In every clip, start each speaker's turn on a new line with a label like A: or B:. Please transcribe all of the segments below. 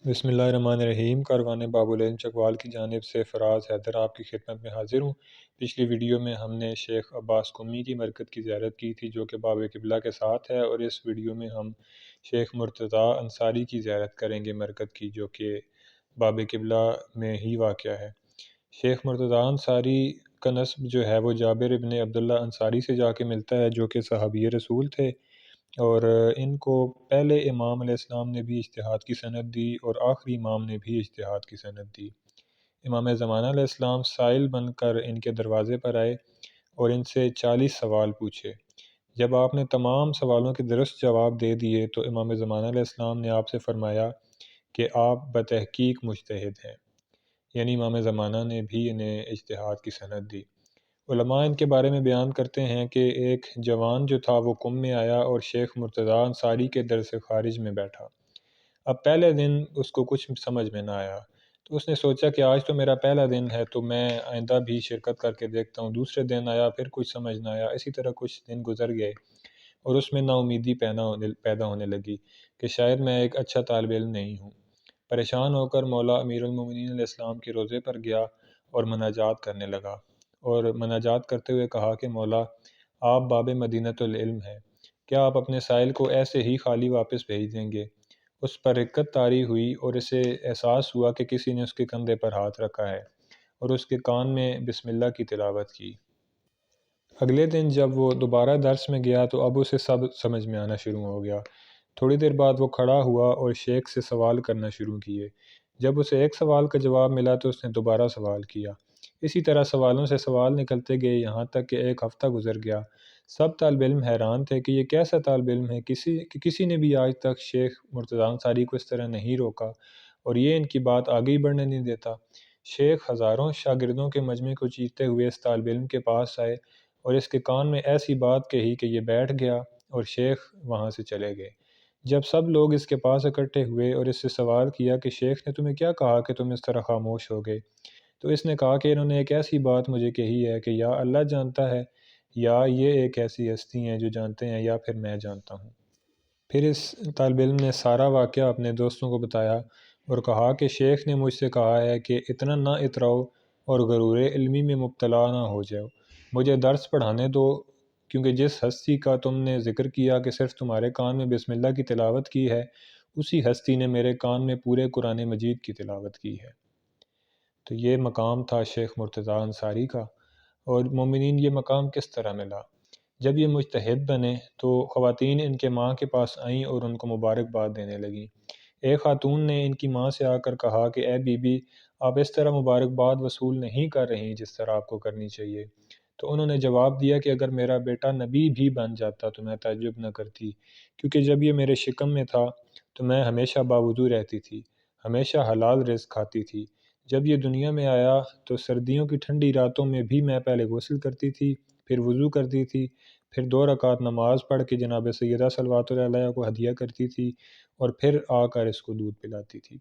A: بسم اللہ الرحمن الرحیم۔ کاروان باب العلم چکوال کی جانب سے فراز حیدر آپ کی خدمت میں حاضر ہوں۔ پچھلی ویڈیو میں ہم نے شیخ عباس قمی کی مرکز کی زیارت کی تھی جو کہ باب قبلہ کے ساتھ ہے، اور اس ویڈیو میں ہم شیخ مرتضی انصاری کی زیارت کریں گے مرکز کی، جو کہ باب قبلہ میں ہی واقع ہے۔ شیخ مرتضی انصاری کا نسب جو ہے وہ جابر ابن عبداللہ انصاری سے جا کے ملتا ہے، جو کہ صحابی رسول تھے، اور ان کو پہلے امام علیہ السلام نے بھی اجتہاد کی سند دی اور آخری امام نے بھی اجتہاد کی سند دی۔ امام زمانہ علیہ السلام سائل بن کر ان کے دروازے پر آئے اور ان سے 40 سوال پوچھے۔ جب آپ نے تمام سوالوں کے درست جواب دے دیے تو امام زمانہ علیہ السلام نے آپ سے فرمایا کہ آپ بتحقیق مجتہد ہیں، یعنی امام زمانہ نے بھی انہیں اجتہاد کی سند دی۔ علماء ان کے بارے میں بیان کرتے ہیں کہ ایک جوان جو تھا وہ قم میں آیا اور شیخ مرتضی انصاری کے در سے خارج میں بیٹھا۔ اب پہلے دن اس کو کچھ سمجھ میں نہ آیا، تو اس نے سوچا کہ آج تو میرا پہلا دن ہے تو میں آئندہ بھی شرکت کر کے دیکھتا ہوں۔ دوسرے دن آیا، پھر کچھ سمجھ نہ آیا، اسی طرح کچھ دن گزر گئے اور اس میں نا امیدی پیدا ہونے لگی کہ شاید میں ایک اچھا طالب علم نہیں ہوں۔ پریشان ہو کر مولا امیر المومنین علیہ السلام کے روضے پر گیا اور مناجات کرنے لگا، اور مناجات کرتے ہوئے کہا کہ مولا، آپ باب مدینۃ العلم ہیں، کیا آپ اپنے سائل کو ایسے ہی خالی واپس بھیج دیں گے؟ اس پر رقت طاری ہوئی اور اسے احساس ہوا کہ کسی نے اس کے کندھے پر ہاتھ رکھا ہے اور اس کے کان میں بسم اللہ کی تلاوت کی۔ اگلے دن جب وہ دوبارہ درس میں گیا تو اب اسے سب سمجھ میں آنا شروع ہو گیا۔ تھوڑی دیر بعد وہ کھڑا ہوا اور شیخ سے سوال کرنا شروع کیے۔ جب اسے ایک سوال کا جواب ملا تو اس نے دوبارہ سوال کیا۔ اسی طرح سوالوں سے سوال نکلتے گئے، یہاں تک کہ ایک ہفتہ گزر گیا۔ سب طالب علم حیران تھے کہ یہ کیسا طالب علم ہے، کسی نے بھی آج تک شیخ مرتضی انصاری کو اس طرح نہیں روکا اور یہ ان کی بات آگے ہی بڑھنے نہیں دیتا۔ شیخ ہزاروں شاگردوں کے مجمع کو چیرتے ہوئے اس طالب علم کے پاس آئے اور اس کے کان میں ایسی بات کہی کہ یہ بیٹھ گیا اور شیخ وہاں سے چلے گئے۔ جب سب لوگ اس کے پاس اکٹھے ہوئے اور اس سے سوال کیا کہ شیخ نے تمہیں کیا کہا کہ تم اس طرح خاموش ہو گئے، تو اس نے کہا کہ انہوں نے ایک ایسی بات مجھے کہی ہے کہ یا اللہ جانتا ہے، یا یہ ایک ایسی ہستی ہیں جو جانتے ہیں، یا پھر میں جانتا ہوں۔ پھر اس طالب علم نے سارا واقعہ اپنے دوستوں کو بتایا اور کہا کہ شیخ نے مجھ سے کہا ہے کہ اتنا نہ اتراؤ اور غرور علمی میں مبتلا نہ ہو جاؤ، مجھے درس پڑھانے دو، کیونکہ جس ہستی کا تم نے ذکر کیا کہ صرف تمہارے کان میں بسم اللہ کی تلاوت کی ہے، اسی ہستی نے میرے کان میں پورے قرآن مجید کی تلاوت کی ہے۔ تو یہ مقام تھا شیخ مرتضی انصاری کا۔ اور مومنین، یہ مقام کس طرح ملا؟ جب یہ مجتہد بنے تو خواتین ان کے ماں کے پاس آئیں اور ان کو مبارکباد دینے لگیں۔ ایک خاتون نے ان کی ماں سے آ کر کہا کہ اے بی بی، آپ اس طرح مبارکباد وصول نہیں کر رہی جس طرح آپ کو کرنی چاہیے۔ تو انہوں نے جواب دیا کہ اگر میرا بیٹا نبی بھی بن جاتا تو میں تعجب نہ کرتی، کیونکہ جب یہ میرے شکم میں تھا تو میں ہمیشہ باوضو رہتی تھی، ہمیشہ حلال رزق کھاتی تھی۔ جب یہ دنیا میں آیا تو سردیوں کی ٹھنڈی راتوں میں بھی میں پہلے غسل کرتی تھی، پھر وضو کرتی تھی، پھر 2 رکعت نماز پڑھ کے جناب سیدہ صلوات اللہ علیہا کو ہدیہ کرتی تھی، اور پھر آ کر اس کو دودھ پلاتی تھی۔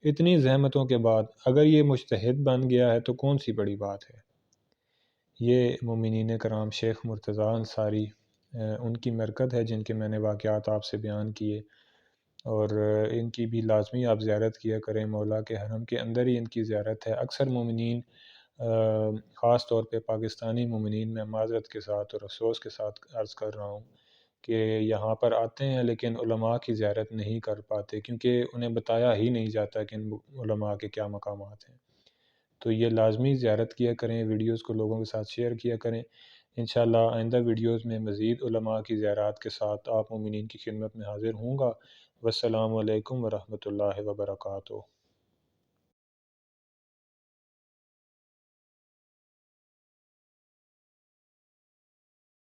A: اتنی زحمتوں کے بعد اگر یہ مجتہد بن گیا ہے تو کون سی بڑی بات ہے؟ یہ مومنین کرام شیخ مرتضی انصاری ان کی مرکز ہے جن کے میں نے واقعات آپ سے بیان کیے، اور ان کی بھی لازمی آپ زیارت کیا کریں۔ مولا کے حرم کے اندر ہی ان کی زیارت ہے۔ اکثر مومنین، خاص طور پہ پاکستانی مومنین، میں معذرت کے ساتھ اور افسوس کے ساتھ عرض کر رہا ہوں کہ یہاں پر آتے ہیں لیکن علماء کی زیارت نہیں کر پاتے، کیونکہ انہیں بتایا ہی نہیں جاتا کہ ان علماء کے کیا مقامات ہیں۔ تو یہ لازمی زیارت کیا کریں، ویڈیوز کو لوگوں کے ساتھ شیئر کیا کریں۔ انشاءاللہ آئندہ ویڈیوز میں مزید علماء کی زیارات کے ساتھ آپ مومنین کی خدمت میں حاضر ہوں گا۔ والسلام علیکم ورحمۃ اللہ وبرکاتہ۔